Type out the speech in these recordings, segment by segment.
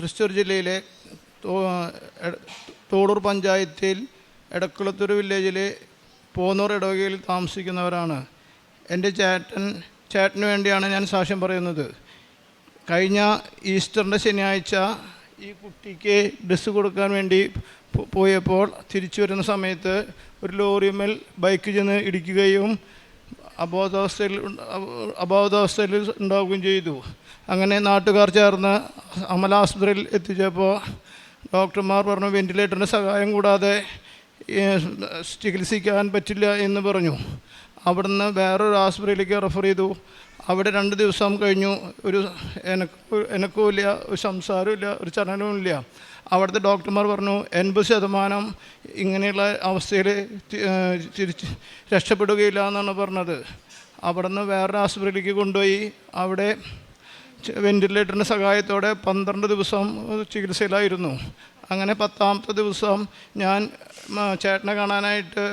തൃശ്ശൂർ ജില്ലയിലെ തോടൂർ പഞ്ചായത്തിൽ എടക്കുളത്തൂർ വില്ലേജിലെ പോന്നൂർ ഇടവകയിൽ താമസിക്കുന്നവരാണ്. എൻ്റെ ചേട്ടന് വേണ്ടിയാണ് ഞാൻ സാക്ഷ്യം പറയുന്നത്. കഴിഞ്ഞ ഈസ്റ്ററിൻ്റെ ശനിയാഴ്ച ഈ കുട്ടിക്ക് ഡ്രസ്സ് കൊടുക്കാൻ വേണ്ടി പോയപ്പോൾ തിരിച്ചു വരുന്ന സമയത്ത് ഒരു ലോറിമേൽ ബൈക്ക് ചെന്ന് ഇടിക്കുകയും അബോധാവസ്ഥയിൽ ഉണ്ടാവുകയും ചെയ്തു. അങ്ങനെ നാട്ടുകാർ ചേർന്ന് അമല ആശുപത്രിയിൽ എത്തിച്ചപ്പോൾ ഡോക്ടർമാർ പറഞ്ഞു വെന്റിലേറ്ററിൻ്റെ സഹായം കൂടാതെ ചികിത്സിക്കാൻ പറ്റില്ല എന്ന് പറഞ്ഞു. അവിടുന്ന് വേറൊരു ആശുപത്രിയിലേക്ക് റെഫർ ചെയ്തു. അവിടെ 2 ദിവസം കഴിഞ്ഞു. ഒരു എനക്കുമില്ല, ഒരു സംസാരമില്ല, ഒരു ചലനവുമില്ല. അവിടുത്തെ ഡോക്ടർമാർ പറഞ്ഞു 80% ഇങ്ങനെയുള്ള അവസ്ഥയിൽ തിരിച്ച് രക്ഷപ്പെടുകയില്ല എന്നാണ് പറഞ്ഞത്. അവിടുന്ന് വേറൊരു ആശുപത്രിയിലേക്ക് കൊണ്ടുപോയി. അവിടെ വെന്റിലേറ്ററിൻ്റെ സഹായത്തോടെ 12 ദിവസം ചികിത്സയിലായിരുന്നു. അങ്ങനെ 10ാമത്തെ ദിവസം ഞാൻ ചേട്ടനെ കാണാനായിട്ട്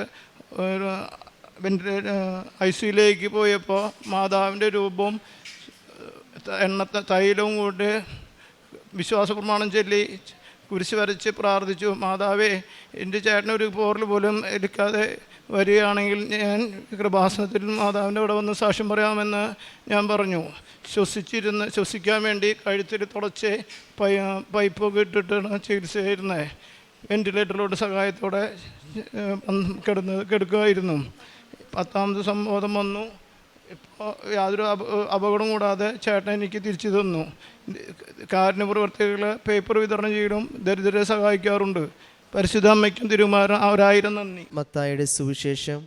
ICUയിലേക്ക് പോയപ്പോൾ മാതാവിൻ്റെ രൂപവും തൈലവും കൊണ്ട് വിശ്വാസ പ്രമാണം ചൊല്ലി കുരിശ് വരച്ച് പ്രാർത്ഥിച്ചു. മാതാവേ, എൻ്റെ ചേട്ടനൊരു പോറിൽ പോലും എടുക്കാതെ വരികയാണെങ്കിൽ ഞാൻ കൃപാസനത്തിൽ മാതാവിൻ്റെ അവിടെ വന്ന് സാക്ഷ്യം പറയാമെന്ന് ഞാൻ പറഞ്ഞു. ശ്വസിക്കാൻ വേണ്ടി കഴുത്തിൽ തുടച്ച് പൈപ്പൊക്കെ ഇട്ടിട്ടാണ് ചികിത്സയായിരുന്നത്. വെന്റിലേറ്ററിലോട്ട് സഹായത്തോടെ കിടക്കുമായിരുന്നു. 10ാമത് സംബോധം വന്നു. ഇപ്പോൾ യാതൊരു അപകടം കൂടാതെ ചേട്ടൻ എനിക്ക് തിരിച്ചു തന്നു. കാരുണ്യ പ്രവർത്തികൾ പേപ്പർ വിതരണം ചെയ്യലും ദരിദ്രരെ സഹായിക്കാറുണ്ട്. പരിശുദ്ധ അമ്മയ്ക്കും തിരുമാരൻ 1000 നന്ദി. മത്തായിയുടെ സുവിശേഷം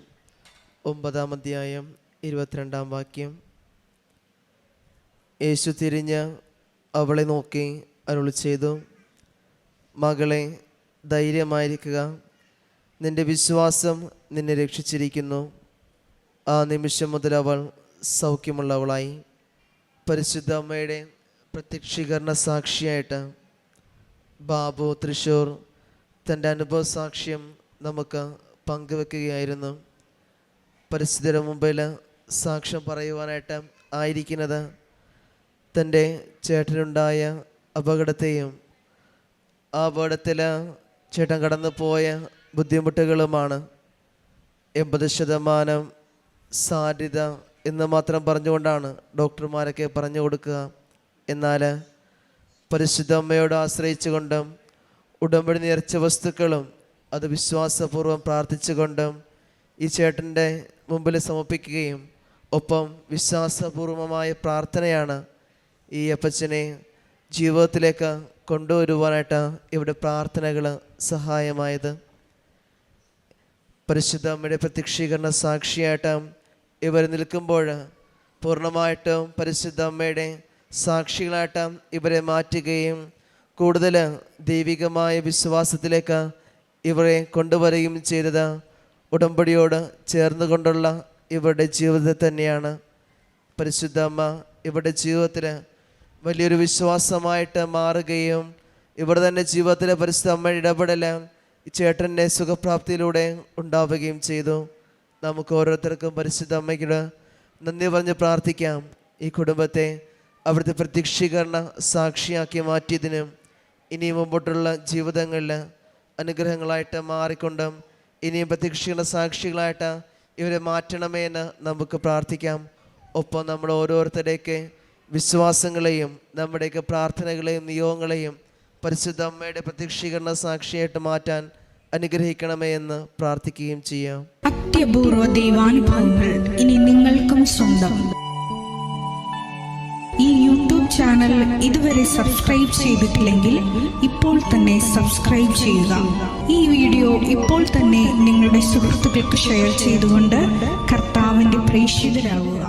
9-ാം അധ്യായം 22-ാം വാക്യം. യേശു തിരിഞ്ഞ് അവളെ നോക്കി അരുളി ചെയ്തു, മകളെ, ധൈര്യമായിരിക്കുക, നിന്റെ വിശ്വാസം നിന്നെ രക്ഷിച്ചിരിക്കുന്നു. ആ നിമിഷം മുതൽ അവൾ സൗഖ്യമുള്ളവളായി. പരിശുദ്ധ അമ്മയുടെ പ്രത്യക്ഷീകരണ സാക്ഷിയായിട്ട് ബാബു തൃശ്ശൂർ തൻ്റെ അനുഭവ സാക്ഷ്യം നമുക്ക് പങ്കുവെക്കുകയായിരുന്നു. പരിശുദ്ധരുടെ മുമ്പിൽ സാക്ഷ്യം പറയുവാനായിട്ട് ആയിരിക്കുന്നത് തൻ്റെ ചേട്ടനുണ്ടായ അപകടത്തെയും ആ അപകടത്തിൽ ചേട്ടൻ കടന്നു പോയ ബുദ്ധിമുട്ടുകളുമാണ്. 80% സാധ്യത എന്ന് മാത്രം പറഞ്ഞുകൊണ്ടാണ് ഡോക്ടർമാരൊക്കെ പറഞ്ഞു കൊടുക്കുക. എന്നാൽ പരിശുദ്ധ അമ്മയോട് ആശ്രയിച്ചുകൊണ്ടും ഉടമ്പടി നേർച്ച വസ്തുക്കളും അത് വിശ്വാസപൂർവ്വം പ്രാർത്ഥിച്ചുകൊണ്ടും ഈ ചേട്ടൻ്റെ മുമ്പിൽ സമർപ്പിക്കുകയും ഒപ്പം വിശ്വാസപൂർവമായ പ്രാർത്ഥനയാണ് ഈ അപ്പച്ചനെ ജീവിതത്തിലേക്ക് കൊണ്ടുവരുവാനായിട്ട് ഇവിടെ പ്രാർത്ഥനകൾ സഹായമായത്. പരിശുദ്ധ അമ്മയുടെ പ്രത്യക്ഷീകരണ സാക്ഷിയായിട്ട് ഇവർ നിൽക്കുമ്പോൾ പൂർണ്ണമായിട്ടും പരിശുദ്ധ അമ്മയുടെ സാക്ഷികളായിട്ട് ഇവരെ മാറ്റുകയും കൂടുതൽ ദൈവികമായ വിശ്വാസത്തിലേക്ക് ഇവരെ കൊണ്ടുവരികയും ചെയ്തത് ഉടമ്പടിയോട് ചേർന്നുകൊണ്ടുള്ള ഇവരുടെ ജീവിതത്തിൽ തന്നെയാണ്. പരിശുദ്ധ അമ്മ ഇവരുടെ ജീവിതത്തിൽ വലിയൊരു വിശ്വാസമായിട്ട് മാറുകയും ഇവിടെ തന്നെ ജീവിതത്തിലെ പരിശുദ്ധ അമ്മയുടെ ഇടപെടൽ ഈ ചേട്ടൻ്റെ സുഖപ്രാപ്തിയിലൂടെ ഉണ്ടാവുകയും ചെയ്തു. നമുക്ക് ഓരോരുത്തർക്കും പരിശുദ്ധ അമ്മയ്ക്ക് നന്ദി പറഞ്ഞ് പ്രാർത്ഥിക്കാം. ഈ കുടുംബത്തെ അവിടുത്തെ പ്രത്യക്ഷീകരണ സാക്ഷിയാക്കി മാറ്റിയതിനും ഇനി മുമ്പോട്ടുള്ള ജീവിതങ്ങളിൽ അനുഗ്രഹങ്ങളായിട്ട് മാറിക്കൊണ്ടും ഇനിയും പ്രത്യക്ഷീകരണ സാക്ഷികളായിട്ട് ഇവരെ മാറ്റണമേ എന്ന് നമുക്ക് പ്രാർത്ഥിക്കാം. ഒപ്പം നമ്മൾ ഓരോരുത്തരുടെയൊക്കെ വിശ്വാസങ്ങളെയും നമ്മുടെയൊക്കെ പ്രാർത്ഥനകളെയും നിയോഗങ്ങളെയും പരിശുദ്ധ അമ്മയുടെ പ്രത്യക്ഷീകരണ സാക്ഷിയായിട്ട് മാറ്റാൻ അനുഗ്രഹിക്കണമേ എന്ന് പ്രാർത്ഥിക്കുകയും ചെയ്യാം. അത്യപൂർവ ദൈവാനുഭവങ്ങൾ ഇനി നിങ്ങൾക്കും സ്വന്തം. ഈ യൂട്യൂബ് ചാനൽ ഇതുവരെ സബ്സ്ക്രൈബ് ചെയ്തിട്ടില്ലെങ്കിൽ ഇപ്പോൾ തന്നെ സബ്സ്ക്രൈബ് ചെയ്യുക. ഈ വീഡിയോ ഇപ്പോൾ തന്നെ നിങ്ങളുടെ സുഹൃത്തുക്കൾക്ക് ഷെയർ ചെയ്തുകൊണ്ട് കർത്താവിൻ്റെ പ്രേക്ഷിതരാകുക.